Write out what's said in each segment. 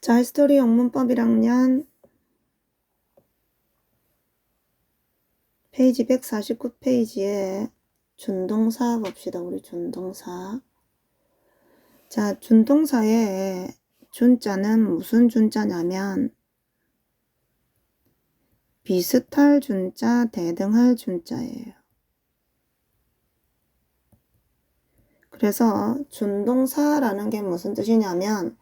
자, 히스토리 영문법 1학년 페이지 149페이지에 준동사 봅시다. 우리 준동사. 자, 준동사의 준자는 무슨 준자냐면 비슷할 준자, 대등할 준자예요. 그래서 준동사라는 게 무슨 뜻이냐면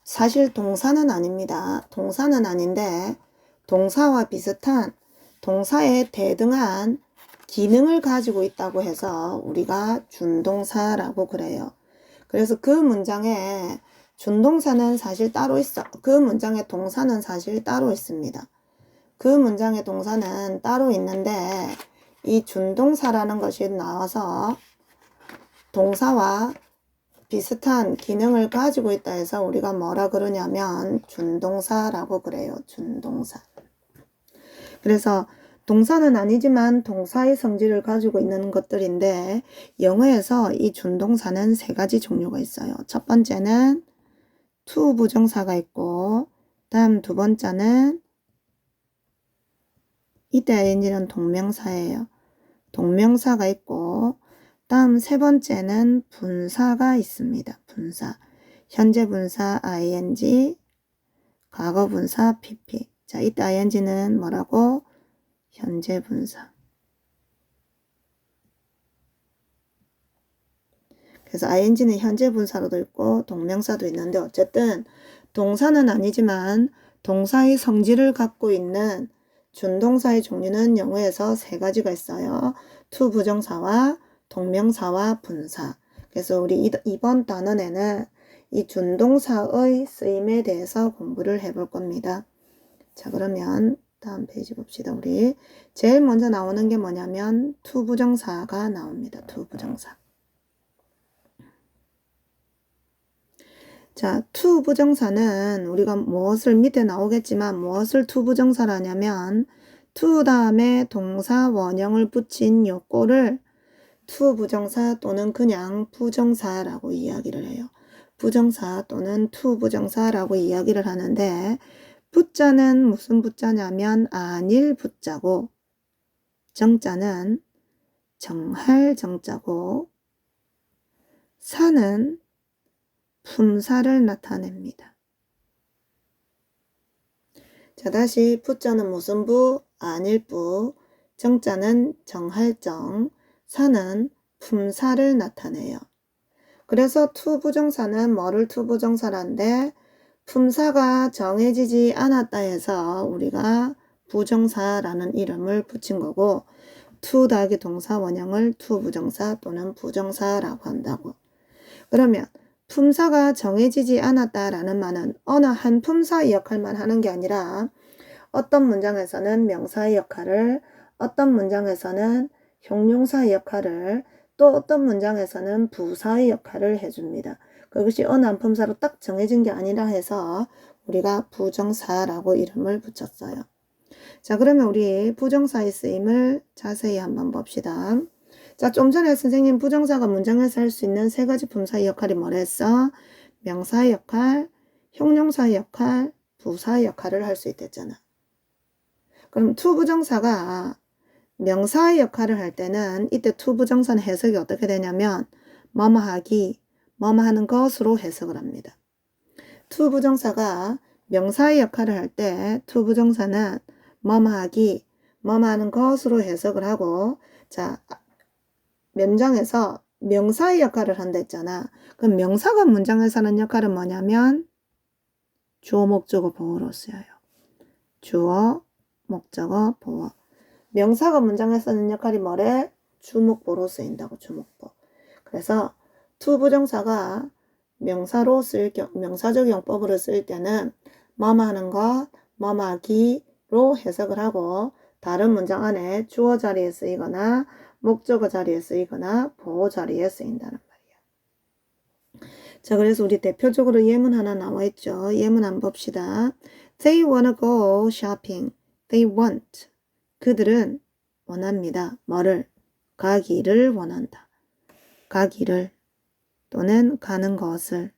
사실 동사는 아닙니다. 동사는 아닌데 동사와 비슷한 동사에 대등한 기능을 가지고 있다고 해서 우리가 준동사라고 그래요. 그래서 그 문장에 준동사는 사실 따로 있어. 그 문장에 동사는 사실 따로 있습니다. 그 문장의 동사는 따로 있는데 이 준동사라는 것이 나와서 동사와 비슷한 기능을 가지고 있다 해서 우리가 뭐라 그러냐면 준동사라고 그래요. 준동사. 그래서 동사는 아니지만 동사의 성질을 가지고 있는 것들인데 영어에서 이 준동사는 세 가지 종류가 있어요. 첫 번째는 to 부정사가 있고 다음 두 번째는 이때 ing는 동명사예요. 동명사가 있고 다음 세 번째는 분사가 있습니다. 분사. 현재 분사 ing, 과거 분사 pp. 자, 이때 ing는 뭐라고? 현재 분사. 그래서 ing는 현재 분사로도 있고 동명사도 있는데 어쨌든 동사는 아니지만 동사의 성질을 갖고 있는 준동사의 종류는 영어에서 세 가지가 있어요. to 부정사와 동명사와 분사. 그래서 우리 이번 단원에는 이 준동사의 쓰임에 대해서 공부를 해볼 겁니다. 자, 그러면 다음 페이지 봅시다. 우리 제일 먼저 나오는 게 뭐냐면 to 부정사가 나옵니다. to 부정사. 자, to 부정사는 우리가 무엇을 밑에 나오겠지만 무엇을 to 부정사라냐면 to 다음에 동사 원형을 붙인 요거를 to 부정사 또는 그냥 부정사라고 이야기를 해요. 부정사 또는 to 부정사라고 이야기를 하는데 부자는 무슨 부자냐면 아닐 부자고 정자는 정할 정자고 사는 품사를 나타냅니다. 자, 다시 부자는 무슨 부? 아닐 부. 정자는 정할 정. 사는 품사를 나타내요. 그래서 to 부정사는 뭐를 to 부정사란데 품사가 정해지지 않았다 해서 우리가 부정사라는 이름을 붙인 거고 to 더하기 동사 원형을 to 부정사 또는 부정사라고 한다고. 그러면 품사가 정해지지 않았다라는 말은 어느 한 품사의 역할만 하는 게 아니라 어떤 문장에서는 명사의 역할을, 어떤 문장에서는 형용사의 역할을, 또 어떤 문장에서는 부사의 역할을 해줍니다. 그것이 어느 한 품사로 딱 정해진 게 아니라 해서 우리가 부정사라고 이름을 붙였어요. 자, 그러면 우리 부정사의 쓰임을 자세히 한번 봅시다. 자, 좀 전에 선생님 부정사가 문장에서 할 수 있는 세 가지 품사의 역할이 뭐랬어? 명사의 역할, 형용사의 역할, 부사의 역할을 할 수 있댔잖아. 그럼 to 부정사가 명사의 역할을 할 때는 이때 to 부정사는 해석이 어떻게 되냐면 뭐뭐 하기, 뭐뭐 하는 것으로 해석을 합니다. to 부정사가 명사의 역할을 할 때 to 부정사는 뭐뭐 하기, 뭐뭐 하는 것으로 해석을 하고 자, 문장에서 명사의 역할을 한다 했잖아. 그럼 명사가 문장에서 하는 역할은 뭐냐면 주어, 목적어, 보어로 쓰여요. 주어, 목적어, 보어. 명사가 문장에 쓰는 역할이 뭐래? 주목보로 쓰인다고, 주목보. 그래서 to 부정사가 명사로 명사적 용법으로 쓸 때는 뭐뭐 하는 것, 뭐뭐 하기로 해석을 하고 다른 문장 안에 주어 자리에 쓰이거나 목적어 자리에 쓰이거나 보어 자리에 쓰인다는 말이야. 자, 그래서 우리 대표적으로 예문 하나 나와 있죠. 예문 한번 봅시다. They wanna go shopping. They want. 그들은 원합니다. 뭐를? 가기를 원한다. 가기를 또는 가는 것을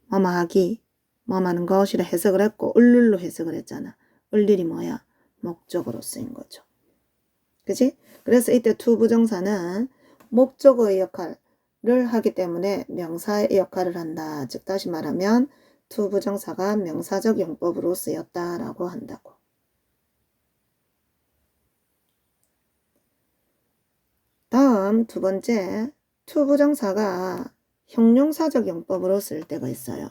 뭐뭐 하기, 뭐하는 것이라 해석을 했고 을룰로 해석을 했잖아. 을일이 뭐야? 목적으로 쓰인 거죠. 그치? 그래서 이때 투부정사는 목적어의 역할을 하기 때문에 명사의 역할을 한다. 즉 다시 말하면 투부정사가 명사적 용법으로 쓰였다라고 한다고. 다음 두 번째, 투부정사가 형용사적 용법으로 쓸 때가 있어요.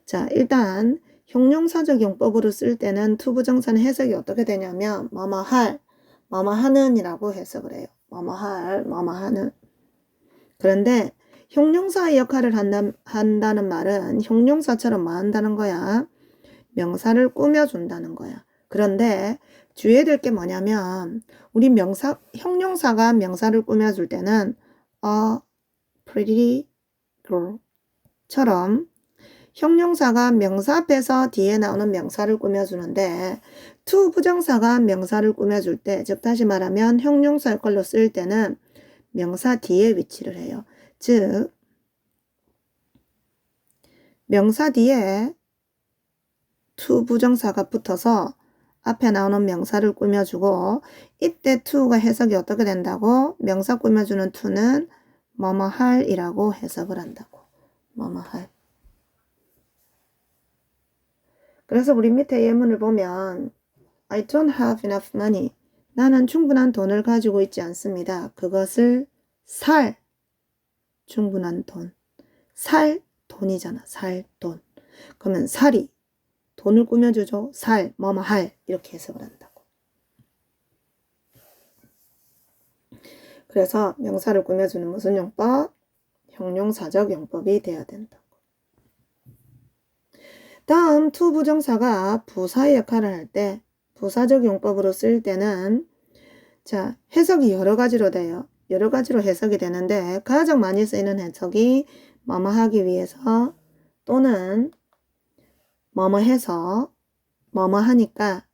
자, 일단 형용사적 용법으로 쓸 때는 투부정사는 해석이 어떻게 되냐면 뭐뭐할, 뭐뭐하는 이라고 해석을 해요. 뭐뭐할, 뭐뭐하는. 그런데 형용사의 역할을 한다는 말은 형용사처럼 뭐 한다는 거야? 명사를 꾸며준다는 거야. 그런데 주의해야 될 게 뭐냐면 우리 형용사가 명사를 꾸며줄 때는 a pretty girl처럼 형용사가 명사 앞에서 뒤에 나오는 명사를 꾸며주는데 투부정사가 명사를 꾸며줄 때, 즉 다시 말하면 형용사 역할로 쓸 때는 명사 뒤에 위치를 해요. 즉 명사 뒤에 투부정사가 붙어서 앞에 나오는 명사를 꾸며주고 이때 to가 해석이 어떻게 된다고? 명사 꾸며주는 to는 뭐뭐할 이라고 해석을 한다고. 뭐뭐할. 그래서 우리 밑에 예문을 보면 I don't have enough money. 나는 충분한 돈을 가지고 있지 않습니다. 그것을 살 충분한 돈. 살 돈이잖아. 살 돈. 그러면 살이 돈을 꾸며주죠. 살, 뭐뭐할 이렇게 해석을 한다고. 그래서 명사를 꾸며주는 무슨 용법? 형용사적 용법이 돼야 된다고. 다음 투부정사가 부사의 역할을 할 때 부사적 용법으로 쓸 때는 자 해석이 여러 가지로 돼요. 여러 가지로 해석이 되는데 가장 많이 쓰이는 해석이 뭐뭐 하기 위해서 또는 뭐뭐 해서 뭐뭐 하니까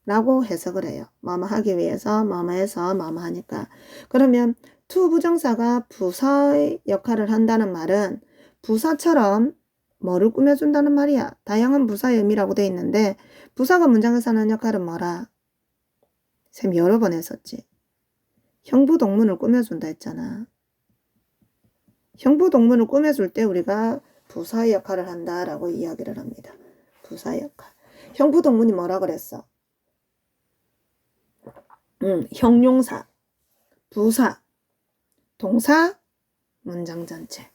라고 해석을 해요. 뭐뭐 하기 위해서 뭐뭐 해서 뭐뭐 하니까. 그러면 투부정사가 부사의 역할을 한다는 말은 부사처럼 뭐를 꾸며준다는 말이야. 다양한 부사의 의미라고 돼 있는데 부사가 문장에서 하는 역할은 뭐라? 쌤 여러 번 했었지. 형부동문을 꾸며준다 했잖아. 형부동문을 꾸며줄 때 우리가 부사의 역할을 한다라고 이야기를 합니다. 부사의 역할. 형부동문이 뭐라 그랬어? 형용사, 부사, 동사, 문장 전체.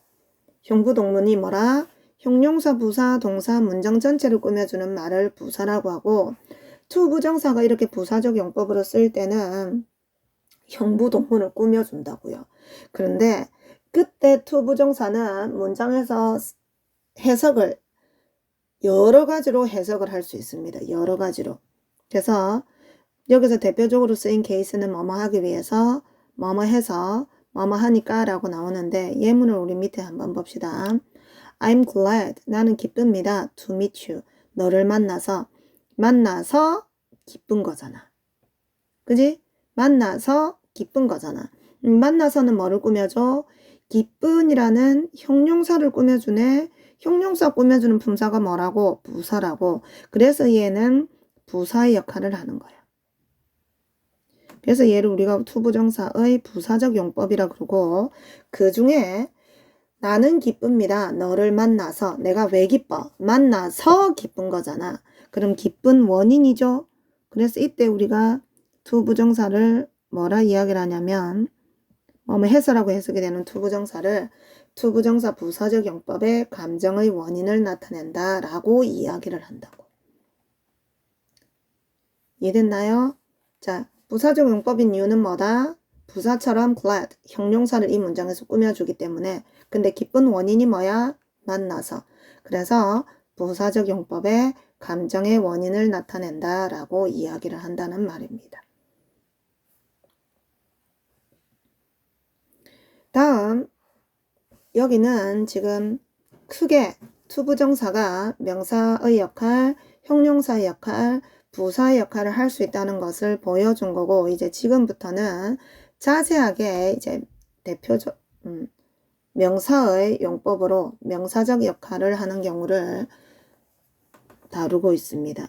형부동문이 뭐라? 형용사, 부사, 동사, 문장 전체를 꾸며주는 말을 부사라고 하고 투부정사가 이렇게 부사적 용법으로 쓸 때는 형부동문을 꾸며준다고요. 그런데 그때 투부정사는 문장에서 해석을 여러 가지로 해석을 할 수 있습니다. 여러 가지로. 그래서 여기서 대표적으로 쓰인 케이스는 뭐뭐 하기 위해서 뭐뭐 해서 뭐뭐 하니까 라고 나오는데 예문을 우리 밑에 한번 봅시다. I'm glad. 나는 기쁩니다. To meet you. 너를 만나서 기쁜 거잖아. 그지? 만나서 기쁜 거잖아. 만나서는 뭐를 꾸며줘? 기쁜이라는 형용사를 꾸며주네. 형용사 꾸며주는 품사가 뭐라고? 부사라고. 그래서 얘는 부사의 역할을 하는 거야. 그래서 얘를 우리가 투부정사의 부사적 용법이라 그러고 그 중에 나는 기쁩니다. 너를 만나서. 내가 왜 기뻐? 만나서 기쁜 거잖아. 그럼 기쁜 원인이죠. 그래서 이때 우리가 투부정사를 뭐라 이야기를 하냐면 뭐뭐 해서라고 해석이 되는 투부정사를 투부정사 부사적 용법의 감정의 원인을 나타낸다 라고 이야기를 한다고. 이해됐나요? 자, 부사적 용법인 이유는 뭐다? 부사처럼 glad, 형용사를 이 문장에서 꾸며주기 때문에. 근데 기쁜 원인이 뭐야? 만나서. 그래서 부사적 용법의 감정의 원인을 나타낸다 라고 이야기를 한다는 말입니다. 다음 여기는 지금 크게 투부정사가 명사의 역할, 형용사의 역할, 부사의 역할을 할 수 있다는 것을 보여준 거고 이제 지금부터는 자세하게 이제 대표적 명사의 용법으로 명사적 역할을 하는 경우를 다루고 있습니다.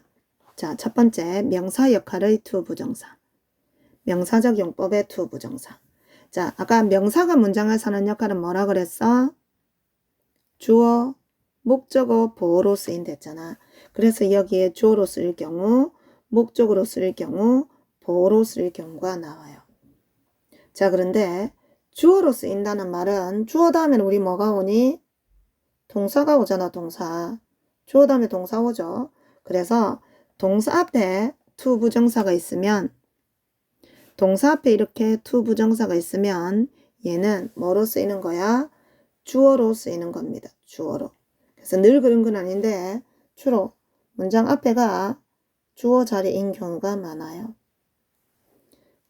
자, 첫 번째 명사 역할의 to 부정사. 명사적 용법의 to 부정사. 자, 아까 명사가 문장에서 하는 역할은 뭐라 그랬어? 주어, 목적어, 보어로 쓰인댔잖아. 그래서 여기에 주어로 쓸 경우, 목적으로 쓸 경우, 보어로 쓸 경우가 나와요. 자, 그런데 주어로 쓰인다는 말은 주어 다음에는 우리 뭐가 오니? 동사가 오잖아, 동사. 주어 다음에 동사 오죠. 그래서 동사 앞에 to 부정사가 있으면 동사 앞에 이렇게 to 부정사가 있으면 얘는 뭐로 쓰이는 거야? 주어로 쓰이는 겁니다. 주어로. 그래서 늘 그런 건 아닌데 주로 문장 앞에가 주어 자리인 경우가 많아요.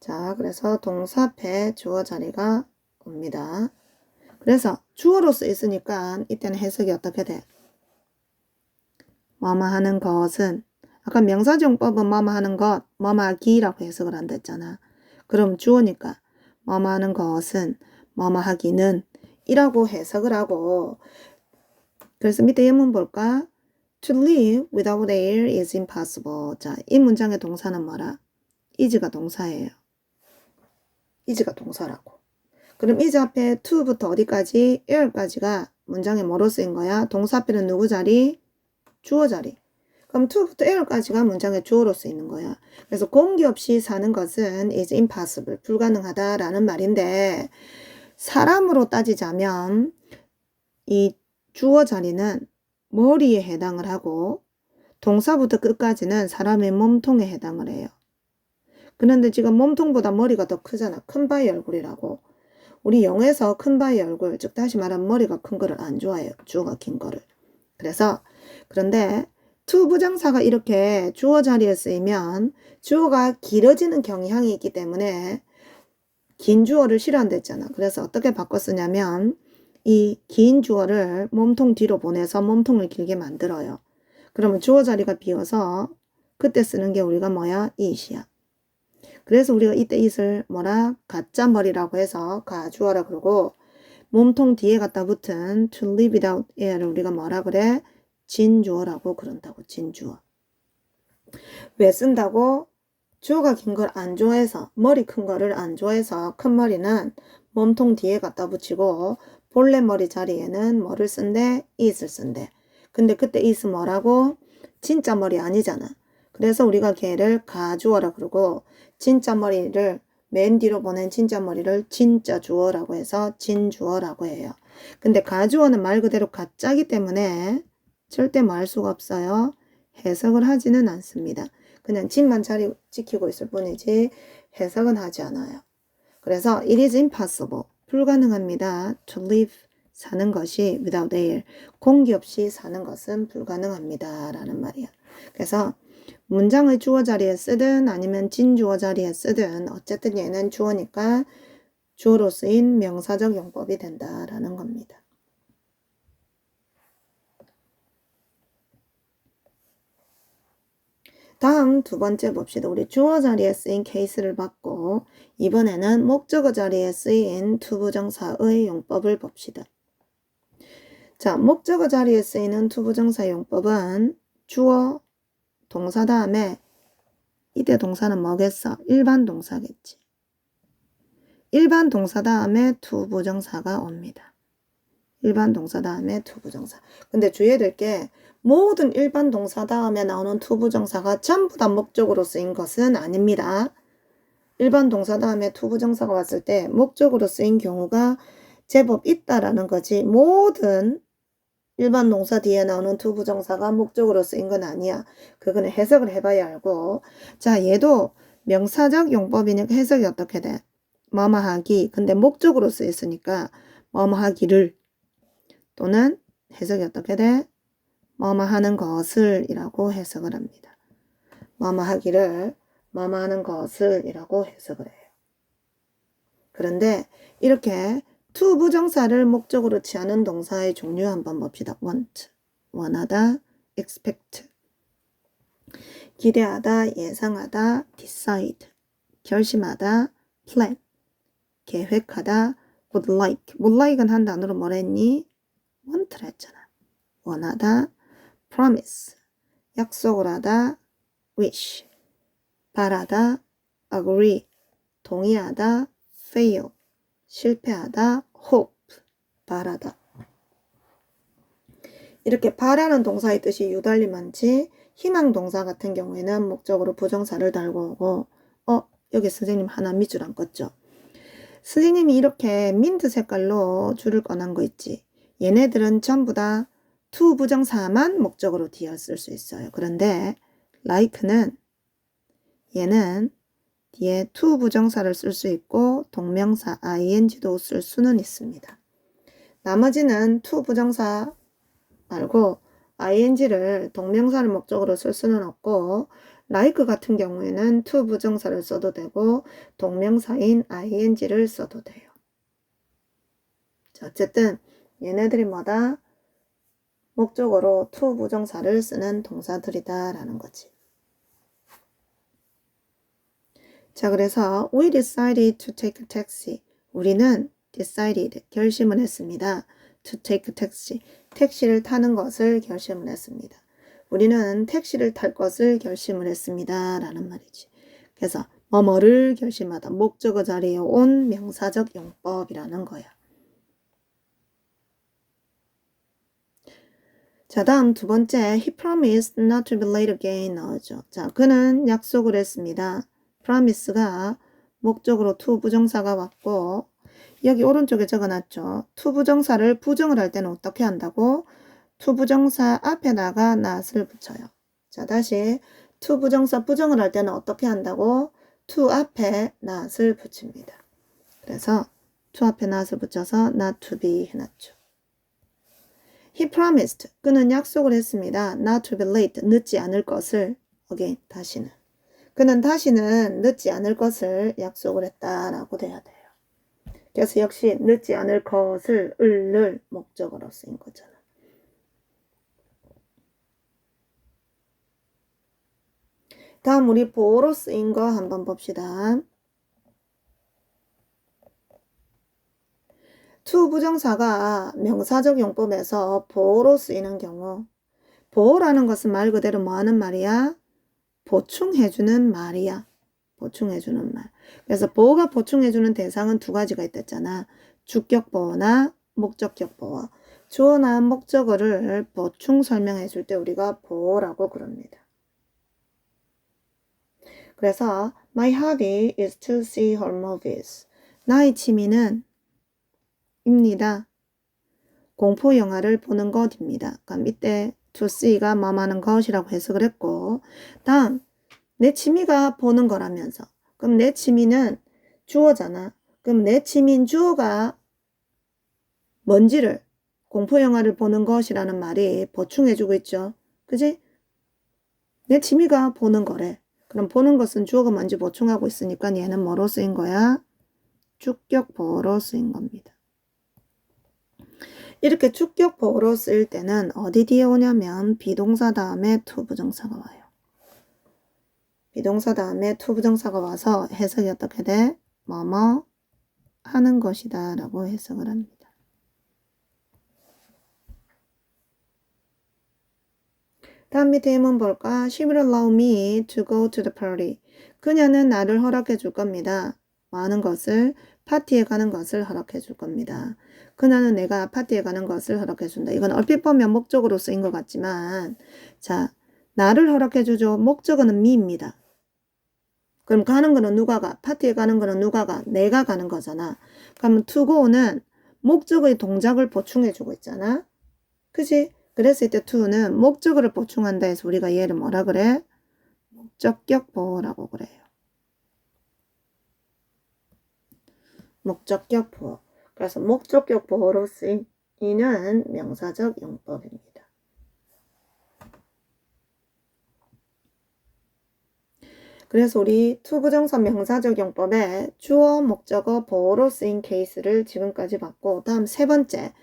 자, 그래서 동사 앞에 주어 자리가 옵니다. 그래서 주어로 쓰였으니까 이때는 해석이 어떻게 돼? 뭐뭐 하는 것은 아까 명사정법은 뭐뭐 하는 것, 뭐뭐 하기라고 해석을 한다 했잖아. 그럼 주어니까 뭐뭐 하는 것은 뭐뭐 하기는 이라고 해석을 하고 그래서 밑에 예문 볼까? To live without air is impossible. 자, 이 문장의 동사는 뭐라? is가 동사예요. is가 동사라고. 그럼 is 앞에 to부터 어디까지? air까지가 문장에 뭐로 쓰인 거야? 동사 앞에는 누구 자리? 주어 자리. 그럼 to부터 air까지가 문장의 주어로 쓰이는 거야. 그래서 공기 없이 사는 것은 is impossible. 불가능하다라는 말인데 사람으로 따지자면 이 주어 자리는 머리에 해당을 하고 동사부터 끝까지는 사람의 몸통에 해당을 해요. 그런데 지금 몸통보다 머리가 더 크잖아. 큰 바위 얼굴이라고. 우리 영어에서 큰 바위 얼굴, 즉 다시 말하면 머리가 큰 거를 안 좋아해요. 주어가 긴 거를. 그래서 그런데 to 부정사가 이렇게 주어 자리에 쓰이면 주어가 길어지는 경향이 있기 때문에 긴 주어를 싫어한댔잖아. 그래서 어떻게 바꿔 쓰냐면 이 긴 주어를 몸통 뒤로 보내서 몸통을 길게 만들어요. 그러면 주어 자리가 비어서 그때 쓰는 게 우리가 뭐야? it이야. 그래서 우리가 이때 it을 뭐라? 가짜 머리라고 해서 가주어라 그러고 몸통 뒤에 갖다 붙은 to live without air를 우리가 뭐라 그래? 진주어라고 그런다고. 진주어. 왜 쓴다고? 주어가 긴 걸 안 좋아해서 머리 큰 거를 안 좋아해서 큰 머리는 몸통 뒤에 갖다 붙이고 본래 머리 자리에는 뭐를 쓴대? it을 쓴대. 근데 그때 it은 뭐라고? 진짜 머리 아니잖아. 그래서 우리가 걔를 가주어라 그러고 진짜 머리를 맨 뒤로 보낸 진짜 머리를 진짜 주어라고 해서 진주어라고 해요. 근데 가주어는 말 그대로 가짜기 때문에 절대 뭐 할 수가 없어요. 해석을 하지는 않습니다. 그냥 진만 자리 지키고 있을 뿐이지 해석은 하지 않아요. 그래서 it is impossible. 불가능합니다. To live. 사는 것이 without air. 공기 없이 사는 것은 불가능합니다. 라는 말이야. 그래서 문장의 주어 자리에 쓰든 아니면 진주어 자리에 쓰든 어쨌든 얘는 주어니까 주어로 쓰인 명사적 용법이 된다라는 겁니다. 다음 두 번째 봅시다. 우리 주어 자리에 쓰인 케이스를 봤고 이번에는 목적어 자리에 쓰인 투부정사의 용법을 봅시다. 자, 목적어 자리에 쓰이는 투부정사 용법은 주어, 동사 다음에 이때 동사는 뭐겠어? 일반 동사겠지. 일반 동사 다음에 투부정사가 옵니다. 일반 동사 다음에 투부정사. 근데 주의해야 될 게 모든 일반 동사 다음에 나오는 투부정사가 전부 다 목적으로 쓰인 것은 아닙니다. 일반 동사 다음에 투부정사가 왔을 때 목적으로 쓰인 경우가 제법 있다라는 거지 모든 일반 동사 뒤에 나오는 투부정사가 목적으로 쓰인 건 아니야. 그거는 해석을 해봐야 알고. 자, 얘도 명사적 용법이니까 해석이 어떻게 돼? 뭐뭐 하기. 근데 목적으로 쓰였으니까 뭐뭐 하기를 또는 해석이 어떻게 돼? 뭐뭐 하는 것을 이라고 해석을 합니다. 뭐뭐 하기를 뭐뭐 하는 것을 이라고 해석을 해요. 그런데 이렇게 to 부정사를 목적으로 취하는 동사의 종류 한번 봅시다. want, 원하다, expect, 기대하다, 예상하다, decide, 결심하다, plan, 계획하다, would like. would like은 한 단어로 뭐라 했니? want를 했잖아. 원하다, promise, 약속을 하다 wish, 바라다 agree, 동의하다 fail, 실패하다 hope, 바라다. 이렇게 바라는 동사의 뜻이 유달리 많지 희망 동사 같은 경우에는 목적으로 부정사를 달고 오고 여기 선생님 하나 밑줄 안 껐죠. 선생님이 이렇게 민트 색깔로 줄을 꺼낸 거 있지. 얘네들은 전부 다 to 부정사만 목적으로 뒤에 쓸 수 있어요. 그런데 like는 얘는 뒤에 to 부정사를 쓸 수 있고 동명사 ing도 쓸 수는 있습니다. 나머지는 to 부정사 말고 ing를 동명사를 목적으로 쓸 수는 없고 like 같은 경우에는 to 부정사를 써도 되고 동명사인 ing를 써도 돼요. 자, 어쨌든 얘네들이 뭐다? 목적으로 to 부정사를 쓰는 동사들이다 라는 거지. 자, 그래서 we decided to take a taxi. 우리는 decided, 결심을 했습니다. to take a taxi. 택시를 타는 것을 결심을 했습니다. 우리는 택시를 탈 것을 결심을 했습니다. 라는 말이지. 그래서 뭐뭐를 결심하다. 목적어 자리에 온 명사적 용법이라는 거야. 자, 다음 두 번째 he promised not to be late again 나오죠. 자, 그는 약속을 했습니다. promise가 목적으로 to 부정사가 왔고 여기 오른쪽에 적어놨죠. to 부정사를 부정을 할 때는 어떻게 한다고? to 부정사 앞에다가 not을 붙여요. 자, 다시 to 부정사 부정을 할 때는 어떻게 한다고? to 앞에 not을 붙입니다. 그래서 to 앞에 not을 붙여서 not to be 해놨죠. He promised. 그는 약속을 했습니다. Not to be late. 늦지 않을 것을. again. 다시는. 그는 다시는 늦지 않을 것을 약속을 했다라고 돼야 돼요. 그래서 역시 늦지 않을 것을 을 목적어로 쓰인 거잖아. 다음 우리 보어로 쓰인 거 한번 봅시다. to 부정사가 명사적 용법에서 보어로 쓰이는 경우 보어라는 것은 말 그대로 뭐 하는 말이야? 보충해주는 말이야. 보충해주는 말. 그래서 보어가 보충해주는 대상은 두 가지가 있댔잖아. 주격 보어나 목적격 보어. 주어나 목적어를 보충 설명해줄 때 우리가 보어라고 그럽니다. 그래서 My hobby is to see horror movies. 나의 취미는 입니다. 공포 영화를 보는 것입니다. 그럼 이때 to see가 뭐하는 것이라고 해석을 했고 다음 내 취미가 보는 거라면서 그럼 내 취미는 주어잖아. 그럼 내 취미인 주어가 뭔지를 공포 영화를 보는 것이라는 말이 보충해주고 있죠. 그지? 내 취미가 보는 거래. 그럼 보는 것은 주어가 뭔지 보충하고 있으니까 얘는 뭐로 쓰인 거야? 주격 보어로 쓰인 겁니다. 이렇게 주격 보어로 쓰일 때는 어디 뒤에 오냐면 비동사 다음에 to 부정사가 와요. 비동사 다음에 to 부정사가 와서 해석이 어떻게 돼? 뭐뭐 하는 것이다 라고 해석을 합니다. 다음 밑에 한번 볼까? She will allow me to go to the party. 그녀는 나를 허락해 줄 겁니다. 많은 것을 파티에 가는 것을 허락해 줄 겁니다. 그녀는 내가 파티에 가는 것을 허락해 준다. 이건 얼핏 보면 목적으로 쓰인 것 같지만 자, 나를 허락해 주죠. 목적어는 me입니다. 그럼 가는 거는 누가 가? 파티에 가는 거는 누가 가? 내가 가는 거잖아. 그럼 to go는 목적의 동작을 보충해 주고 있잖아. 그치? 그래서 이때 to는 목적어를 보충한다 해서 우리가 얘를 뭐라 그래? 목적격 보어라고 그래요. 목적격 보어. 그래서 목적격 보어로 쓰이는 명사적 용법입니다. 그래서 우리 to 부정사 명사적 용법에 주어, 목적어, 보어로 쓰인 케이스를 지금까지 봤고 다음 세 번째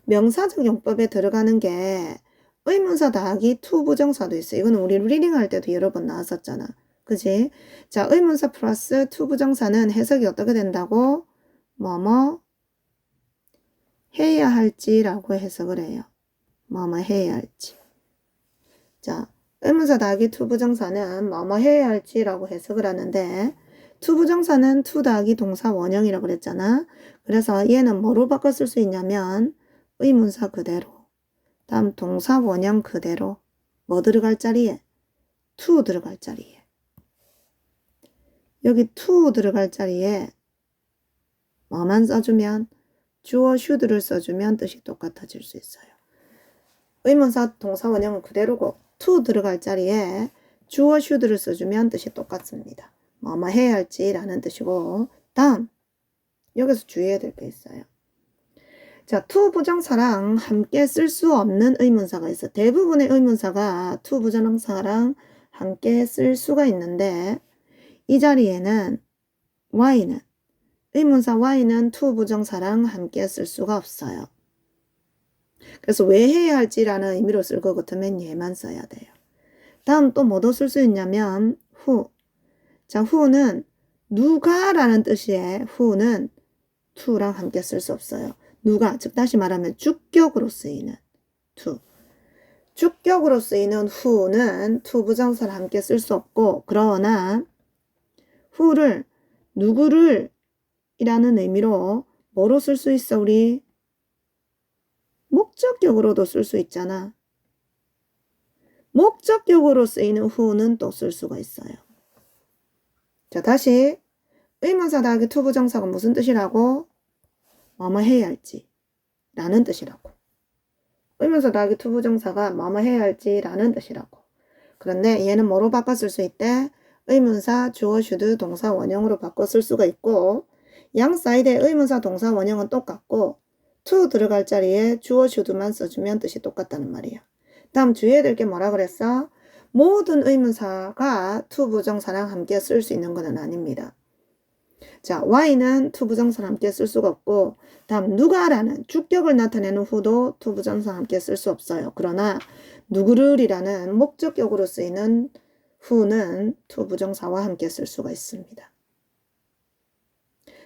명사적 용법에 들어가는 게 의문사 더하기 to 부정사도 있어요. 이거는 우리 리딩 할 때도 여러 번 나왔었잖아. 그지? 자, 의문사 플러스 to 부정사는 해석이 어떻게 된다고? 뭐뭐 해야 할지라고 해석을 해요. 뭐뭐 해야 할지. 자, 의문사 더하기 to 부정사는 뭐뭐 해야 할지라고 해석을 하는데 to 부정사는 to 더하기 동사 원형이라고 그랬잖아. 그래서 얘는 뭐로 바꿔 쓸 수 있냐면 의문사 그대로, 다음 동사 원형 그대로, 뭐 들어갈 자리에? to 들어갈 자리에. 여기 to 들어갈 자리에 뭐만 써주면 주어 should를 써주면 뜻이 똑같아질 수 있어요. 의문사 동사 원형은 그대로고 to 들어갈 자리에 주어 should를 써주면 뜻이 똑같습니다. 뭐뭐 해야 할지라는 뜻이고, 다음 여기서 주의해야 될 게 있어요. 자, to 부정사랑 함께 쓸 수 없는 의문사가 있어. 대부분의 의문사가 to 부정사랑 함께 쓸 수가 있는데 이 자리에는 y는 의문사 y는 to 부정사랑 함께 쓸 수가 없어요. 그래서 왜 해야 할지라는 의미로 쓸 것 같으면 얘만 써야 돼요. 다음 또 뭐도 쓸 수 있냐면 who. 자, who는 누가라는 뜻이에요. who는 to랑 함께 쓸 수 없어요. 누가, 즉 다시 말하면 주격으로 쓰이는 to. 주격으로 쓰이는 who는 to 부정사를 함께 쓸 수 없고, 그러나 who를 누구를 이라는 의미로 뭐로 쓸 수 있어? 우리 목적격으로도 쓸 수 있잖아. 목적격으로 쓰이는 who는 또 쓸 수가 있어요. 자, 다시 의문사 더하기 to 부정사가 무슨 뜻이라고? 뭐뭐 해야 할지 라는 뜻이라고. 의문사 더하기 to 부정사가 뭐뭐 해야 할지 라는 뜻이라고. 그런데 얘는 뭐로 바꿔 쓸 수 있대? 의문사 주어 should 동사 원형으로 바꿔 쓸 수가 있고, 양 사이드의 의문사 동사 원형은 똑같고 to 들어갈 자리에 주어 should만 써주면 뜻이 똑같다는 말이야. 다음 주의해야 될 게 뭐라 그랬어? 모든 의문사가 to 부정사랑 함께 쓸 수 있는 것은 아닙니다. 자, y는 to 부정사랑 함께 쓸 수가 없고, 다음 누가라는 주격을 나타내는 who도 to 부정사랑 함께 쓸 수 없어요. 그러나 누구를이라는 목적격으로 쓰이는 who는 to 부정사와 함께 쓸 수가 있습니다.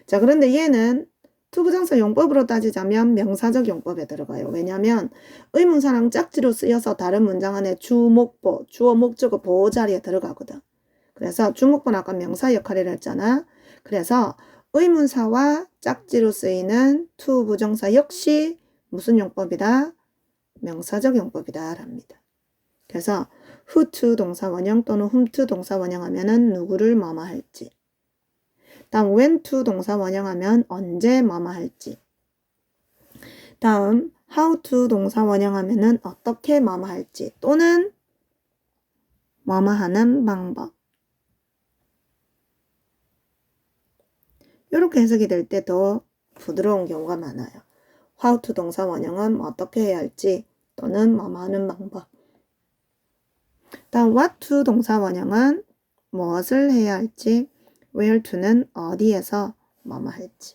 자, 그런데 얘는 to 부정사 용법으로 따지자면 명사적 용법에 들어가요. 왜냐하면 의문사랑 짝지로 쓰여서 다른 문장 안에 주목보, 주어 목적어 보호 자리에 들어가거든. 그래서 주목보는 아까 명사 역할을 했잖아. 그래서 의문사와 짝지로 쓰이는 to 부정사 역시 무슨 용법이다? 명사적 용법이다 랍니다. 그래서 who to 동사 원형 또는 whom to 동사 원형 하면은 누구를 뭐뭐 할지, 다음 when to 동사 원형 하면 언제 뭐뭐 할지, 다음 how to 동사 원형 하면은 어떻게 뭐뭐 할지 또는 뭐뭐 하는 방법. 이렇게 해석이 될 때 더 부드러운 경우가 많아요. how to 동사 원형은 어떻게 해야 할지 또는 뭐뭐 하는 방법. 다음 what to 동사 원형은 무엇을 해야 할지, where to는 어디에서 뭐뭐 할지.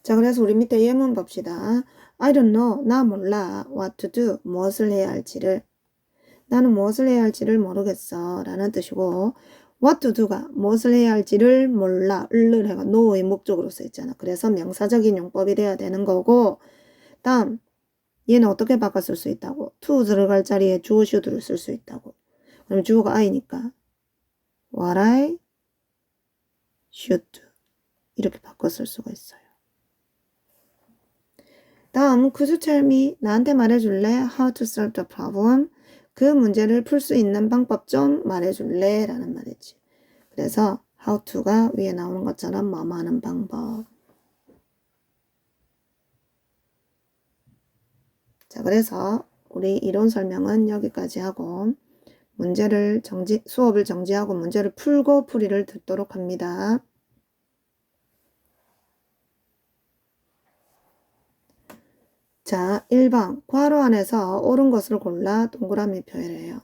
자, 그래서 우리 밑에 예문 봅시다. I don't know, 나 몰라. what to do, 무엇을 해야 할지를. 나는 무엇을 해야 할지를 모르겠어 라는 뜻이고, what to do가 무엇을 해야 할지를 몰라, 을을 해가 know의 목적으로 쓰였잖아. 그래서 명사적인 용법이 돼야 되는 거고, 다음 얘는 어떻게 바꿔 쓸 수 있다고? to 들어갈 자리에 주어 should를 쓸 수 있다고. 그럼 주어가 I니까 what I should do 이렇게 바꿔 쓸 수가 있어요. 다음 could you tell me, 나한테 말해줄래? how to solve the problem, 그 문제를 풀 수 있는 방법 좀 말해줄래? 라는 말이지. 그래서 how to가 위에 나오는 것처럼 뭐뭐 하는 방법. 자, 그래서 우리 이론 설명은 여기까지 하고 문제를 수업을 정지하고 문제를 풀고 풀이를 듣도록 합니다. 자, 1번 괄호 안에서 옳은 것을 골라 동그라미 표현해요.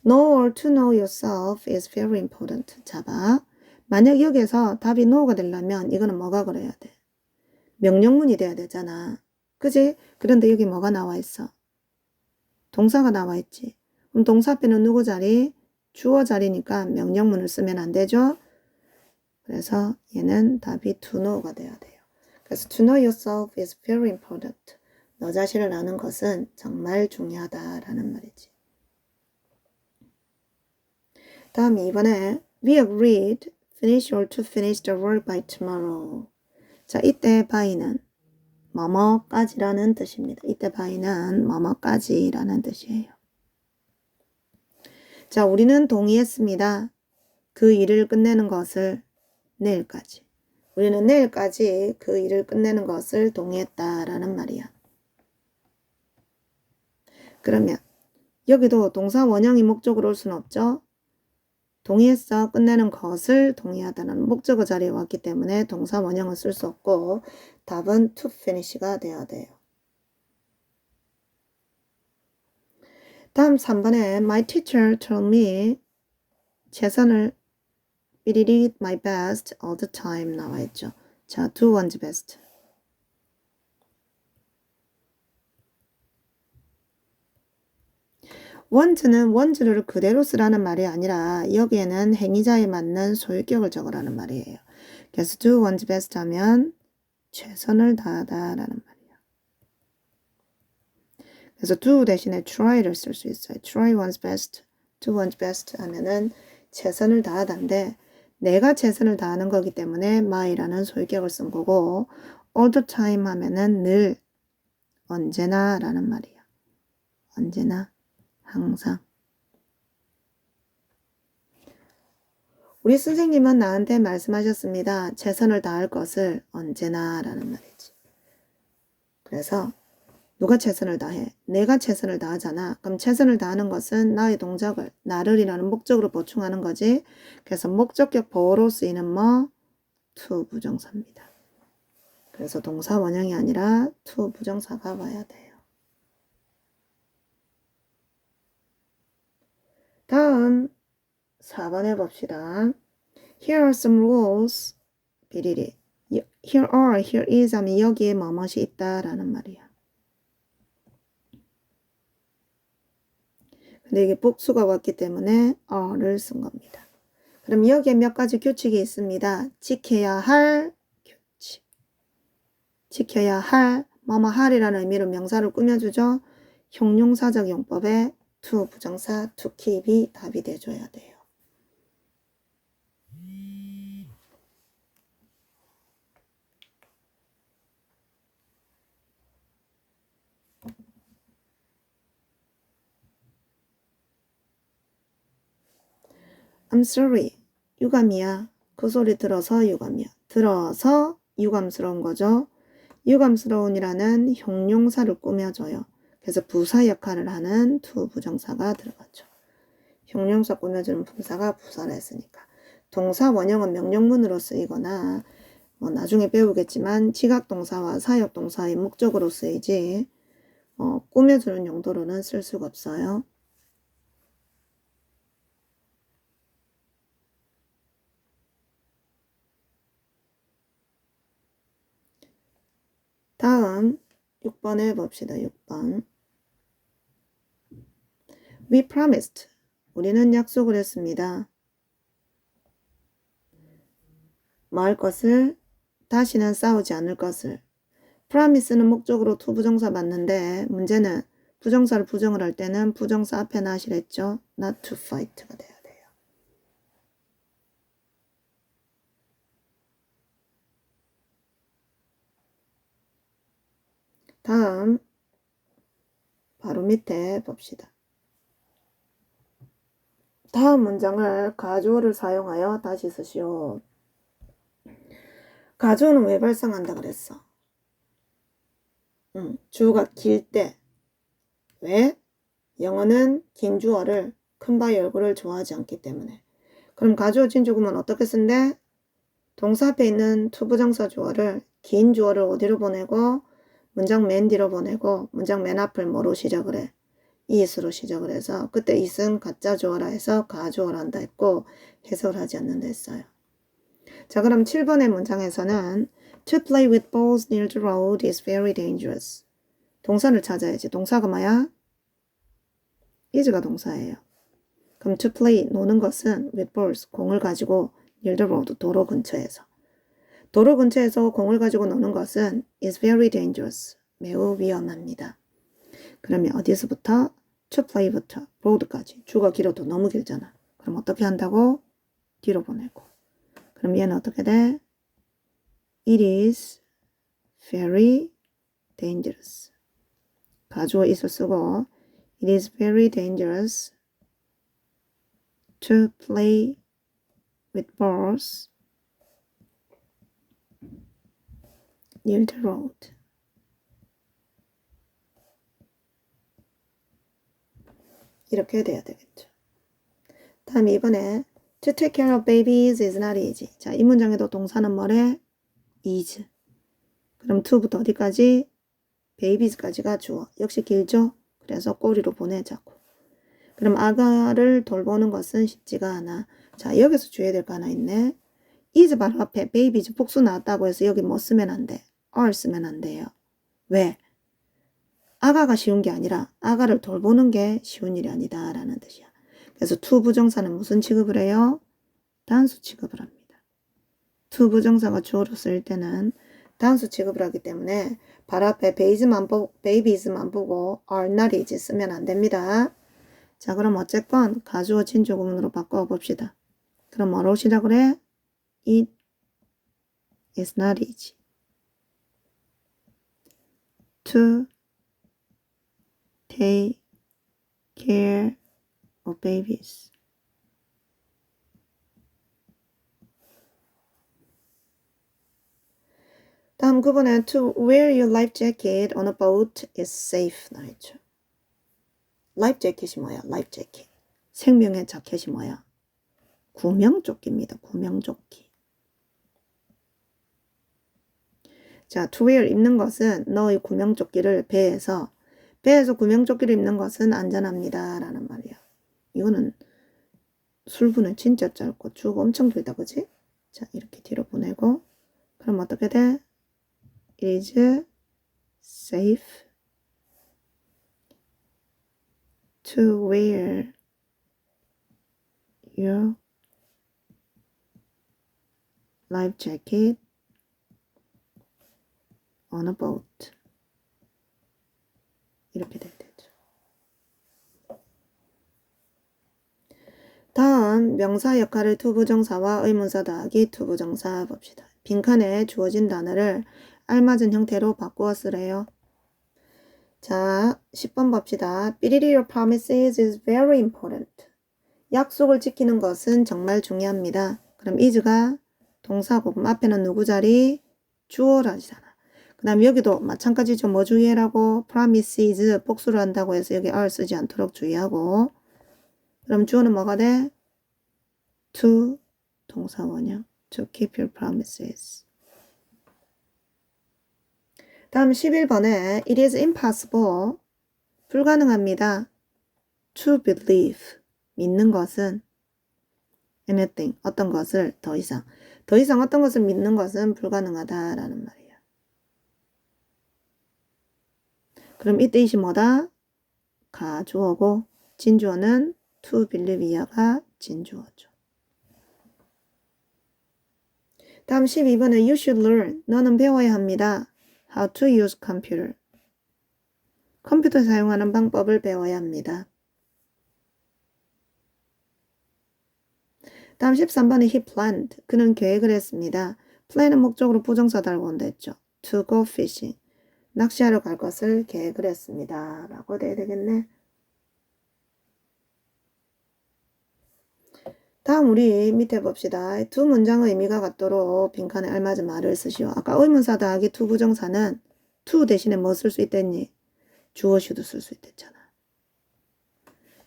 Know or to know yourself is very important. 잡아. 만약 여기에서 답이 no가 되려면 이거는 뭐가 그래야 돼? 명령문이 돼야 되잖아. 그지? 그런데 여기 뭐가 나와 있어? 동사가 나와 있지. 그럼 동사 앞에는 누구 자리? 주어 자리니까 명령문을 쓰면 안 되죠? 그래서 얘는 답이 to know가 돼야 돼요. 그래서 to know yourself is very important. 너 자신을 아는 것은 정말 중요하다라는 말이지. 다음 2번에 We agreed to finish the work by tomorrow. 자, 이때 by는 뭐뭐까지라는 뜻입니다. 이때 by는 뭐뭐까지라는 뜻이에요. 자, 우리는 동의했습니다. 그 일을 끝내는 것을 내일까지. 우리는 내일까지 그 일을 끝내는 것을 동의했다라는 말이야. 그러면 여기도 동사 원형이 목적으로 올 수는 없죠. 동의했어. 끝내는 것을 동의하다는 목적어 자리에 왔기 때문에 동사 원형은 쓸 수 없고 답은 to finish가 돼야 돼요. 다음 3번에 My teacher told me 최선을 did my best all the time 나와 있죠. 자, do one's best. want는 want를 그대로 쓰라는 말이 아니라 여기에는 행위자에 맞는 소유격을 적으라는 말이에요. 그래서 do one's best 하면 최선을 다하다라는 말이에요. 그래서 do 대신에 try를 쓸 수 있어요. try one's best, do one's best 하면은 최선을 다하다인데 내가 최선을 다하는 거기 때문에 my라는 소유격을 쓴 거고 all the time 하면은 늘 언제나 라는 말이에요. 언제나 항상. 우리 선생님은 나한테 말씀하셨습니다. 최선을 다할 것을 언제나 라는 말이지. 그래서 누가 최선을 다해? 내가 최선을 다하잖아. 그럼 최선을 다하는 것은 나의 동작을 나를이라는 목적으로 보충하는 거지. 그래서 목적격 보어로 쓰이는 뭐? to 부정사입니다. 그래서 동사 원형이 아니라 to 부정사가 와야 돼요. 다음 4번 해봅시다. Here are some rules. 비리리. here is 하면 여기에 뭐뭇이 있다라는 말이야. 근데 이게 복수가 왔기 때문에 are를 쓴 겁니다. 그럼 여기에 몇 가지 규칙이 있습니다. 지켜야 할 규칙. 지켜야 할 뭐뭐 할이라는 의미로 명사를 꾸며주죠. 형용사적 용법에 to 부정사 to keep이 답이 돼줘야 돼요. I'm sorry. 유감이야. 그 소리 들어서 유감이야. 들어서 유감스러운 거죠. 유감스러운이라는 형용사를 꾸며줘요. 그래서 부사 역할을 하는 to 부정사가 들어가죠. 형용사 꾸며주는 분사가 부사를 했으니까. 동사 원형은 명령문으로 쓰이거나 뭐 나중에 배우겠지만 지각동사와 사역동사의 목적으로 쓰이지 꾸며주는 용도로는 쓸 수가 없어요. 다음 6번 해봅시다. 6번. We promised. 우리는 약속을 했습니다. 뭐 할 것을? 다시는 싸우지 않을 것을. promise는 목적으로 to 부정사 맞는데 문제는 부정사를 부정을 할 때는 부정사 앞에 not이랬죠. not to fight가 돼야 돼요. 다음 바로 밑에 봅시다. 다음 문장을 가주어를 사용하여 다시 쓰시오. 가주어는 왜 발생한다 그랬어? 주어가 길 때. 왜? 영어는 긴 주어를 큰 바위 얼굴을 좋아하지 않기 때문에. 그럼 가주어 진주구문 어떻게 쓴대? 동사 앞에 있는 투부정사 주어를 긴 주어를 어디로 보내고 문장 맨 뒤로 보내고 문장 맨 앞을 뭐로 시작을 해? it으로 시작을 해서 그때 it은 가짜 주어라 해서 가주어라 한다 했고 해석을 하지 않는다 했어요. 자, 그럼 7번의 문장에서는 To play with balls near the road is very dangerous. 동사를 찾아야지. 동사가 뭐야? is가 동사예요. 그럼 to play, 노는 것은 with balls, 공을 가지고 near the road, 도로 근처에서. 도로 근처에서 공을 가지고 노는 것은 is very dangerous. 매우 위험합니다. 그러면 어디서부터? to play부터 broad까지. 주가 길어도 너무 길잖아. 그럼 어떻게 한다고? 뒤로 보내고. 그럼 얘는 어떻게 돼? It is very dangerous. 가주어 is을 쓰고 It is very dangerous to play with balls near the road. 이렇게 돼야 되겠죠. 다음 이번에 To take care of babies is not easy. 자, 이 문장에도 동사는 뭐래? is. 그럼 to부터 어디까지? babies까지가 주어. 역시 길죠? 그래서 꼬리로 보내자고. 그럼 아가를 돌보는 것은 쉽지가 않아. 자, 여기서 주의해야 될 거 하나 있네. is 바로 앞에 babies 복수 나왔다고 해서 여기 뭐 쓰면 안 돼? are 쓰면 안 돼요. 왜? 아가가 쉬운 게 아니라 아가를 돌보는 게 쉬운 일이 아니다 라는 뜻이야. 그래서 to 부정사는 무슨 취급을 해요? 단수 취급을 합니다. to 부정사가 주어로 쓰일 때는 단수 취급을 하기 때문에 바로 앞에 babies만 보고 are not is 쓰면 안 됩니다. 자, 그럼 어쨌건 가주어 진주 구문으로 바꿔봅시다. 그럼 뭐로 시작을 해? It is not easy to take care of babies. 다음 9번에 to wear your life jacket on a boat is safe 나있죠. 라이프 재킷이 뭐야? 라이프 재킷. 생명의 자켓이 뭐야? 구명조끼입니다. 구명조끼. 자, to wear 입는 것은 너의 구명조끼를 배에서 구명조끼를 입는 것은 안전합니다. 라는 말이야. 이거는 술분은 진짜 짧고 주어가 엄청 길다. 그치? 자, 이렇게 뒤로 보내고 그럼 어떻게 돼? It is safe to wear your life jacket on a boat. 이렇게 돼야 되죠. 다음 명사 역할을 투부정사와 의문사 더하기 투부정사 봅시다. 빈칸에 주어진 단어를 알맞은 형태로 바꾸어 쓰래요. 자, 10번 봅시다. Believe your promises is very important. 약속을 지키는 것은 정말 중요합니다. 그럼 is가 동사고 그럼 앞에는 누구 자리? 주어라잖아. 그 다음 여기도 마찬가지죠. 뭐 주의하라고? promises 복수를 한다고 해서 여기 are 쓰지 않도록 주의하고 그럼 주어는 뭐가 돼? to 동사 원형 to keep your promises. 다음 11번에 It is impossible 불가능합니다. to believe 믿는 것은 anything 어떤 것을 더 이상 어떤 것을 믿는 것은 불가능하다라는 말이야. 그럼 이 뜻이 뭐다? 가주어고 진주어는 to believe 이하가 진주어죠. 다음 12번에 You should learn 너는 배워야 합니다. How to use computer 컴퓨터 사용하는 방법을 배워야 합니다. 다음 13번에 he planned 그는 계획을 했습니다. plan은 목적으로 부정사 달고 온다 했죠. to go fishing 낚시하러 갈 것을 계획을 했습니다. 라고 돼야 되겠네. 다음 우리 밑에 봅시다. 두 문장의 의미가 같도록 빈칸에 알맞은 말을 쓰시오. 아까 의문사 더하기 to 부정사는 to 대신에 뭐 쓸 수 있댔니? 주어 should 쓸 수 있댔잖아.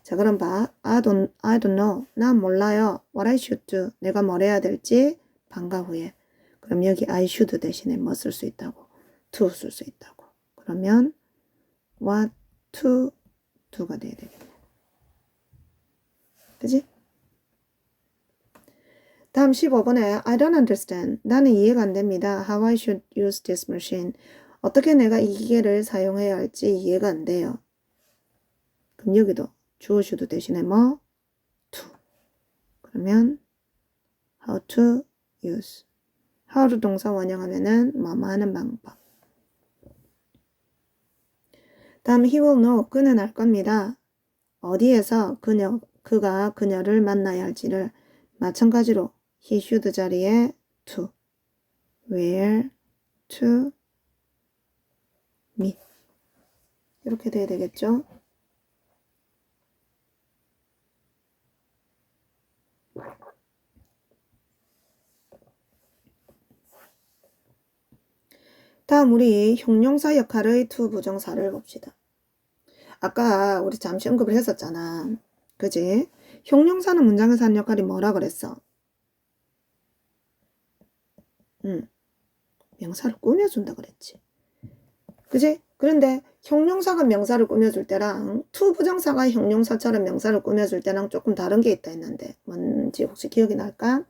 자, 그럼 봐. I don't know. 난 몰라요. What I should do. 내가 뭘 해야 될지 방과 후에. 그럼 여기 I should 대신에 뭐 쓸 수 있다고? to 쓸 수 있다고. 그러면 what to do가 돼야 되겠네. 그치? 다음 15번에 I don't understand. 나는 이해가 안 됩니다. How I should use this machine. 어떻게 내가 이 기계를 사용해야 할지 이해가 안 돼요. 그럼 여기도 주어 should 대신에 뭐? to. 그러면 how to use. how를 동사 원형하면은 뭐뭐 하는 방법. 다음 he will know. 그는 알 겁니다. 어디에서 그가 그녀를 만나야 할지를 마찬가지로 he should 자리에 to. where to meet. 이렇게 돼야 되겠죠? 다음 우리 형용사 역할의 to 부정사를 봅시다. 아까 우리 잠시 언급을 했었잖아. 그지? 형용사는 문장에서 하는 역할이 뭐라 그랬어? 명사를 꾸며준다 그랬지. 그지? 그런데 형용사가 명사를 꾸며줄 때랑 to 부정사가 형용사처럼 명사를 꾸며줄 때랑 조금 다른 게 있다 했는데 뭔지 혹시 기억이 날까?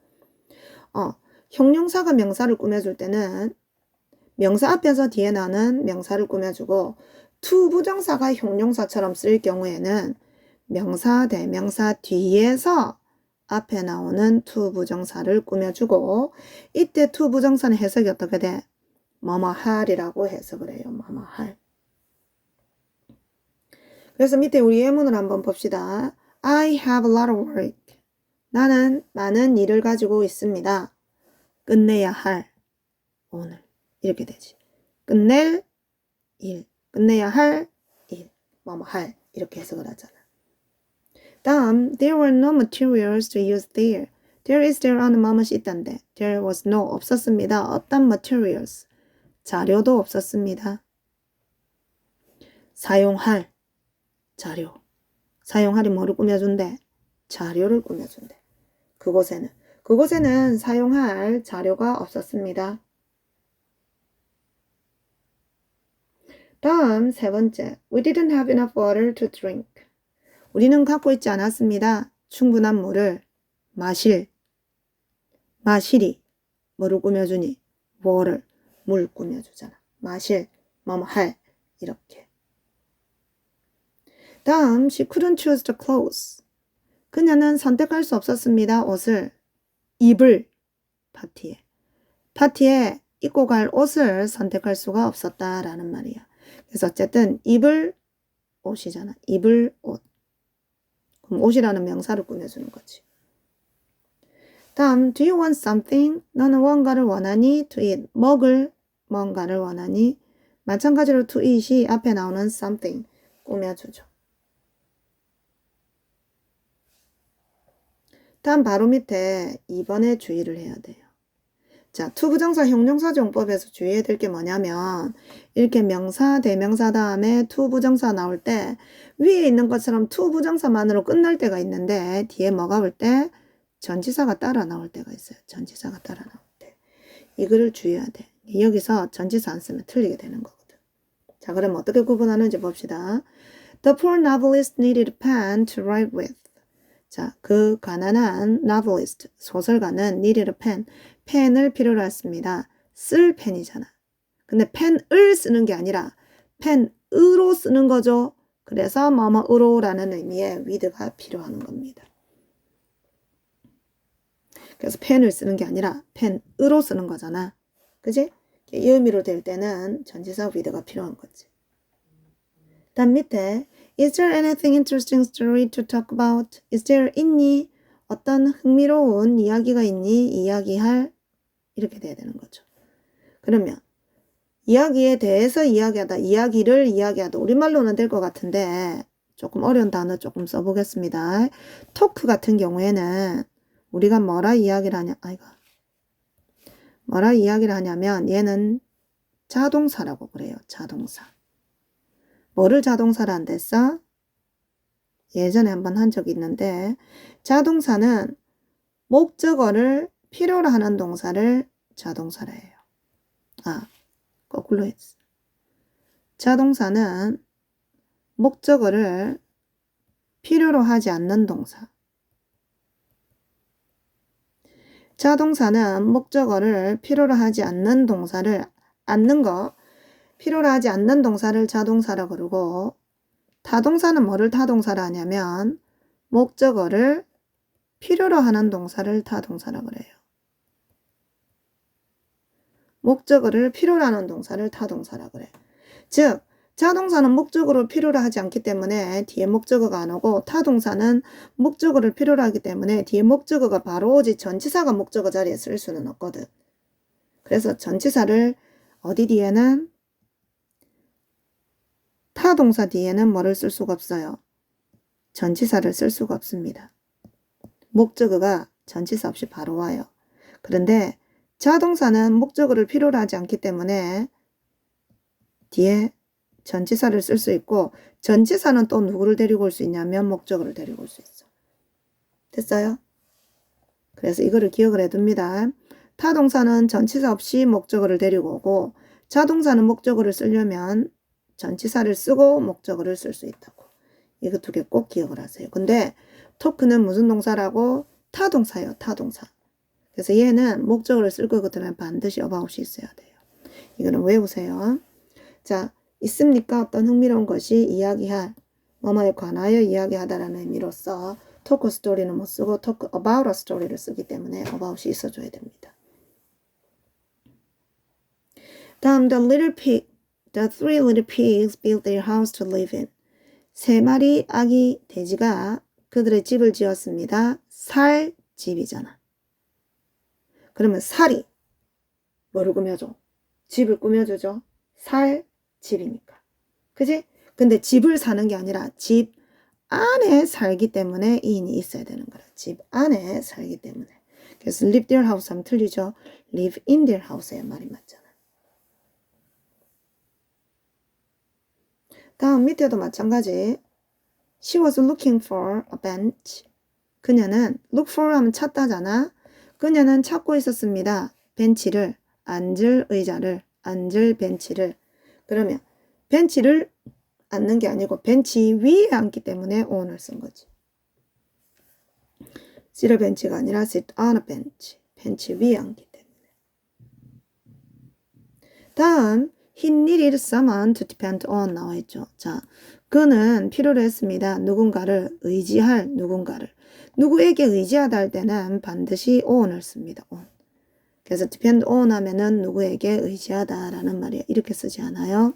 형용사가 명사를 꾸며줄 때는 명사 앞에서 뒤에 나는 명사를 꾸며주고 to 부정사가 형용사처럼 쓸 경우에는 명사, 대명사 뒤에서 앞에 나오는 to 부정사를 꾸며주고 이때 to 부정사는 해석이 어떻게 돼? 뭐뭐할이라고 해석을 해요. 뭐뭐할. 그래서 밑에 우리 예문을 한번 봅시다. I have a lot of work. 나는 많은 일을 가지고 있습니다. 끝내야 할 오늘. 이렇게 되지. 끝낼 일. 끝내야 할 일. 뭐뭐할. 이렇게 해석을 하잖아. 다음, there were no materials to use there. There is there라는 뭐뭇이 있던데. There was no 없었습니다. 어떤 materials. 자료도 없었습니다. 사용할 자료. 사용할이 뭐를 꾸며준대? 자료를 꾸며준대. 그곳에는 사용할 자료가 없었습니다. 다음 세 번째. We didn't have enough water to drink. 우리는 갖고 있지 않았습니다. 충분한 물을 마실이 뭐를 꾸며주니? water, 물 꾸며주잖아. 마실, 뭐뭐 할 이렇게. 다음 she couldn't choose the clothes. 그녀는 선택할 수 없었습니다. 옷을 입을 파티에 입고 갈 옷을 선택할 수가 없었다라는 말이야. 그래서 어쨌든 입을 옷이잖아. 입을 옷. 그럼 옷이라는 명사를 꾸며주는 거지. 다음 do you want something? 너는 뭔가를 원하니? to eat. 먹을 뭔가를 원하니? 마찬가지로 to eat이 앞에 나오는 something 꾸며주죠. 다음 바로 밑에 2번에 주의를 해야 돼요. 자, to 부정사 형용사 정법에서 주의해야 될 게 뭐냐면 이렇게 명사, 대명사 다음에 to 부정사 나올 때 위에 있는 것처럼 to 부정사만으로 끝날 때가 있는데 뒤에 뭐가 올 때? 전치사가 따라 나올 때가 있어요. 전치사가 따라 나올 때. 이거를 주의해야 돼. 여기서 전치사 안 쓰면 틀리게 되는 거거든. 자, 그럼 어떻게 구분하는지 봅시다. The poor novelist needed a pen to write with. 자, 그 가난한 novelist, 소설가는 needed a pen, 펜을 필요로 했습니다. 쓸 펜이잖아. 근데 펜을 쓰는 게 아니라 펜으로 쓰는 거죠. 그래서 뭐뭐으로라는 의미의 with가 필요한 겁니다. 그래서 펜을 쓰는 게 아니라 펜으로 쓰는 거잖아. 그지? 이 의미로 될 때는 전치사 with가 필요한 거지. 다음 밑에 Is there anything interesting story to talk about? Is there 있니? 어떤 흥미로운 이야기가 있니? 이야기할 이렇게 돼야 되는 거죠. 그러면 이야기에 대해서 이야기하다, 이야기를 이야기하다 우리말로는 될 것 같은데 조금 어려운 단어 조금 써보겠습니다. 토크 같은 경우에는 우리가 뭐라 이야기를 하냐면 얘는 자동사라고 그래요. 자동사. 뭐를 자동사로 안 됐어? 예전에 한번 한 적이 있는데 자동사는 목적어를 필요로 하는 동사를 자동사라 해요. 거꾸로 했어. 자동사는 목적어를 필요로 하지 않는 동사. 자동사는 목적어를 필요로 하지 않는 동사를 필요로 하지 않는 동사를 자동사라 그러고 타동사는 뭐를 타동사라 하냐면 목적어를 필요로 하는 동사를 타동사라 그래요. 목적어를 필요로 하는 동사를 타동사라 그래. 즉 자동사는 목적어를 필요로 하지 않기 때문에 뒤에 목적어가 안 오고 타동사는 목적어를 필요로 하기 때문에 뒤에 목적어가 바로 오지 전치사가 목적어 자리에 쓸 수는 없거든. 그래서 전치사를 어디 뒤에는 타동사 뒤에는 뭐를 쓸 수가 없어요. 전치사를 쓸 수가 없습니다. 목적어가 전치사 없이 바로 와요. 그런데 자동사는 목적어를 필요로 하지 않기 때문에 뒤에 전치사를 쓸 수 있고 전치사는 또 누구를 데리고 올 수 있냐면 목적어를 데리고 올 수 있어. 됐어요? 그래서 이거를 기억을 해둡니다. 타동사는 전치사 없이 목적어를 데리고 오고 자동사는 목적어를 쓰려면 전치사를 쓰고 목적어를 쓸 수 있다고. 이거 두 개 꼭 기억을 하세요. 근데 토크는 무슨 동사라고? 타동사예요. 타동사. 그래서 얘는 목적어를 쓸 거거든요. 반드시 about이 있어야 돼요. 이거는 외우세요. 자, 있습니까? 어떤 흥미로운 것이 이야기할, 뭐뭐에 관하여 이야기하다라는 의미로서 토크 스토리는 못 쓰고 토크 about a story를 쓰기 때문에 about이 있어줘야 됩니다. 다음 the three little pigs built their house to live in. 세 마리 아기 돼지가 그들의 집을 지었습니다. 살 집이잖아. 그러면 살이 뭐를 꾸며줘? 집을 꾸며주죠. 살 집이니까. 그지? 근데 집을 사는 게 아니라 집 안에 살기 때문에 이인이 있어야 되는 거라. 집 안에 살기 때문에. 그래서 live their house 하면 틀리죠. live in their house의 말이 맞잖아. 다음 밑에도 마찬가지. She was looking for a bench. 그녀는 look for 하면 찾다잖아. 그녀는 찾고 있었습니다. 벤치를, 앉을 의자를, 앉을 벤치를. 그러면 벤치를 앉는 게 아니고 벤치 위에 앉기 때문에 on을 쓴 거지. sit a bench가 아니라 sit on a bench. 벤치 위에 앉기 때문에. 다음 he needed someone to depend on 나와 있죠. 자, 그는 필요로 했습니다. 누군가를 의지할 누군가를. 누구에게 의지하다 할 때는 반드시 on을 씁니다. on. 그래서 depend on 하면은 누구에게 의지하다라는 말이야. 이렇게 쓰지 않아요.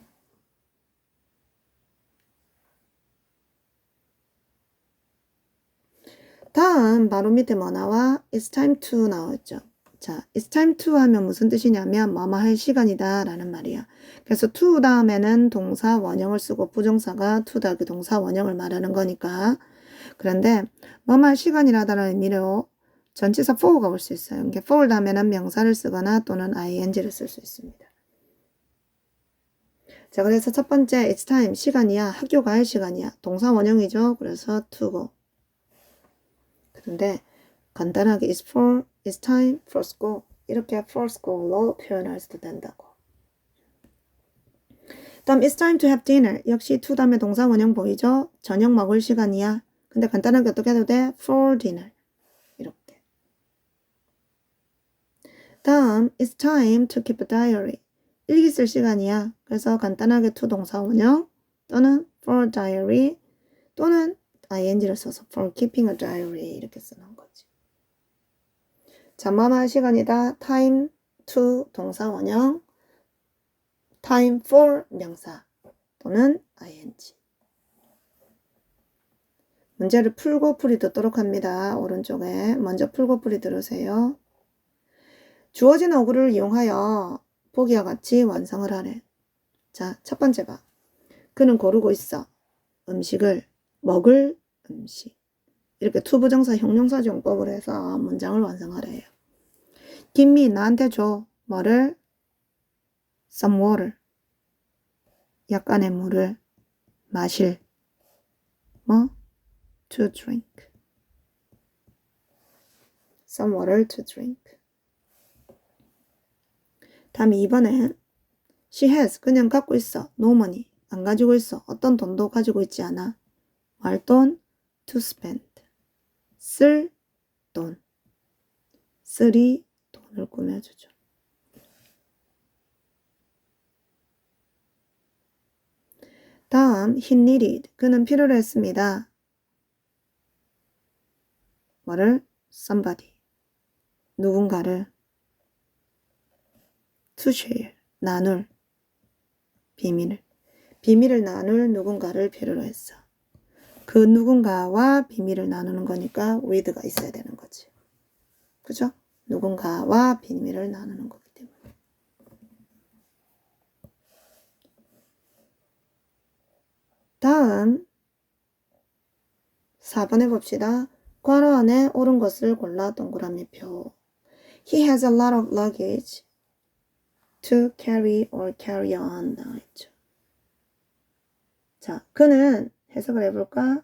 다음 바로 밑에 뭐 나와? It's time to 나왔죠. 자, it's time to 하면 무슨 뜻이냐면 뭐뭐 할 시간이다 라는 말이야. 그래서 to 다음에는 동사 원형을 쓰고 부정사가 to 다음에 동사 원형을 말하는 거니까. 그런데 뭐뭐 할 시간이라다라는 의미로 전치사 for가 올 수 있어요. 이게 for 다음에는 명사를 쓰거나 또는 ing를 쓸 수 있습니다. 자, 그래서 첫 번째 it's time 시간이야. 학교 갈 시간이야. 동사 원형이죠. 그래서 to go. 근데 간단하게 it's time for school 이렇게 for school로 표현할 수도 된다고. 다음 it's time to have dinner 역시 to 다음에 동사 원형 보이죠? 저녁 먹을 시간이야. 근데 간단하게 어떻게 해도 돼? for dinner 이렇게. 다음 it's time to keep a diary 일기 쓸 시간이야. 그래서 간단하게 to 동사 원형 또는 for diary 또는 ing를 써서 for keeping a diary 이렇게 쓰는 거지. 자, 뭐뭐 할 시간이다. time to 동사 원형 time for 명사 또는 ing. 문제를 풀고 풀이 듣도록 합니다. 오른쪽에 먼저 풀고 풀이 들으세요. 주어진 어구를 이용하여 보기와 같이 완성을 하래. 자, 첫 번째 봐. 그는 고르고 있어. 음식을 먹을 음식. 이렇게 투부정사 형용사 용법을 해서 문장을 완성하래요. 김미 나한테 줘. 뭐를? some water. 약간의 물을 마실. 뭐? to drink. some water to drink. 다음 2번에 she has 그냥 갖고 있어. no money. 안 가지고 있어. 어떤 돈도 가지고 있지 않아. 말돈 to spend. 쓸 돈. 쓰리 돈을 꾸며주죠. 다음 he needed 그는 필요로 했습니다. 뭐를? somebody 누군가를 to share 나눌 비밀을 비밀을 나눌 누군가를 필요로 했어. 그 누군가와 비밀을 나누는 거니까 with가 있어야 되는 거지. 그죠? 누군가와 비밀을 나누는 거기 때문에. 다음 4번 해봅시다. 괄호 안에 옳은 것을 골라 동그라미 표. He has a lot of luggage to carry or carry on. 나와있죠. 자, 그는 해석을 해볼까?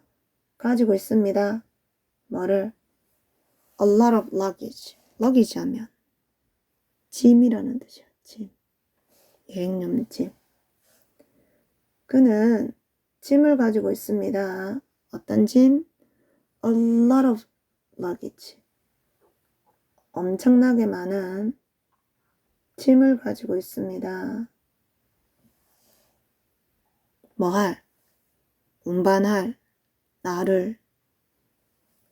가지고 있습니다. 뭐를? A lot of luggage. luggage 하면 짐이라는 뜻이야. 짐. 여행용 짐. 그는 짐을 가지고 있습니다. 어떤 짐? A lot of luggage. 엄청나게 많은 짐을 가지고 있습니다. 뭐 할? 운반할? 나를.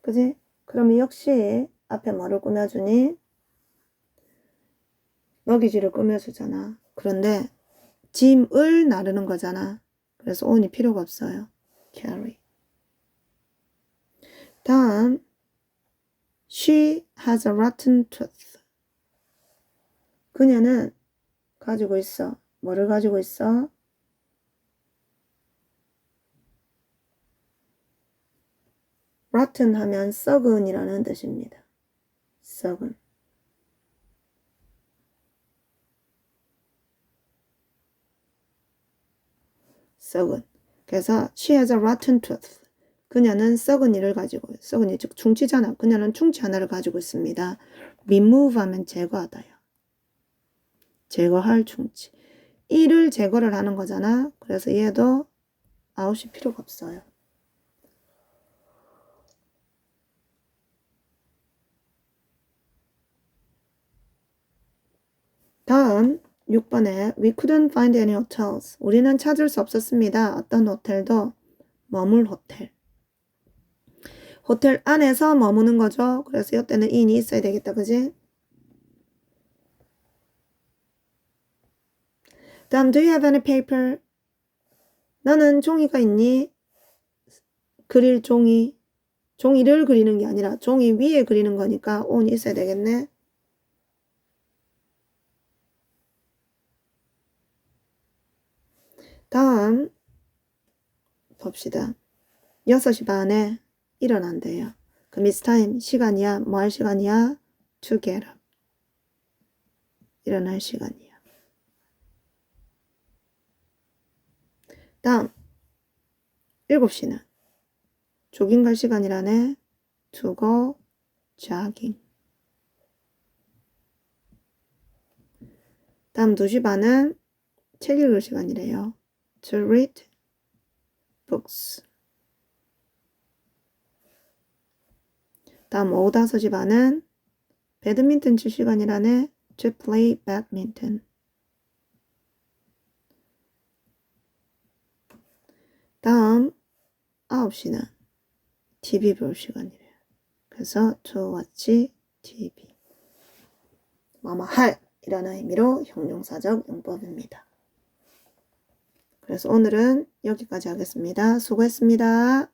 그지? 그러면 역시 앞에 뭐를 꾸며주니? 러기지를 꾸며주잖아. 그런데 짐을 나르는 거잖아. 그래서 on이 필요가 없어요. carry. 다음 She has a rotten tooth. 그녀는 가지고 있어. 뭐를 가지고 있어? rotten 하면 썩은이라는 뜻입니다. 썩은. 썩은. 그래서 she has a rotten tooth. 그녀는 썩은 이를 가지고, 썩은 이 즉 충치잖아. 그녀는 충치 하나를 가지고 있습니다. remove 하면 제거하다요. 제거할 충치. 이를 제거를 하는 거잖아. 그래서 얘도 out이 필요가 없어요. 다음 6번에 We couldn't find any hotels. 우리는 찾을 수 없었습니다. 어떤 호텔도 머물 호텔. 호텔 안에서 머무는 거죠. 그래서 이때는 in이 있어야 되겠다. 그지? 다음 Do you have any paper? 너는 종이가 있니? 그릴 종이. 종이를 그리는 게 아니라 종이 위에 그리는 거니까 on이 있어야 되겠네. 다음 봅시다. 6시 반에 일어난대요. 그럼 it's time 시간이야. 뭐 할 시간이야? To get up. 일어날 시간이야. 다음 7시는 조깅 갈 시간이라네. To go jogging. 다음 2시 반은 책 읽을 시간이래요. To read books. 다음 오후 5시 반은 배드민턴 칠 시간이라네. To play badminton. 다음 9시는 TV 볼 시간이래요. 그래서 to watch TV. 뭐뭐 할 이라는 의미로 형용사적 용법입니다. 그래서 오늘은 여기까지 하겠습니다. 수고했습니다.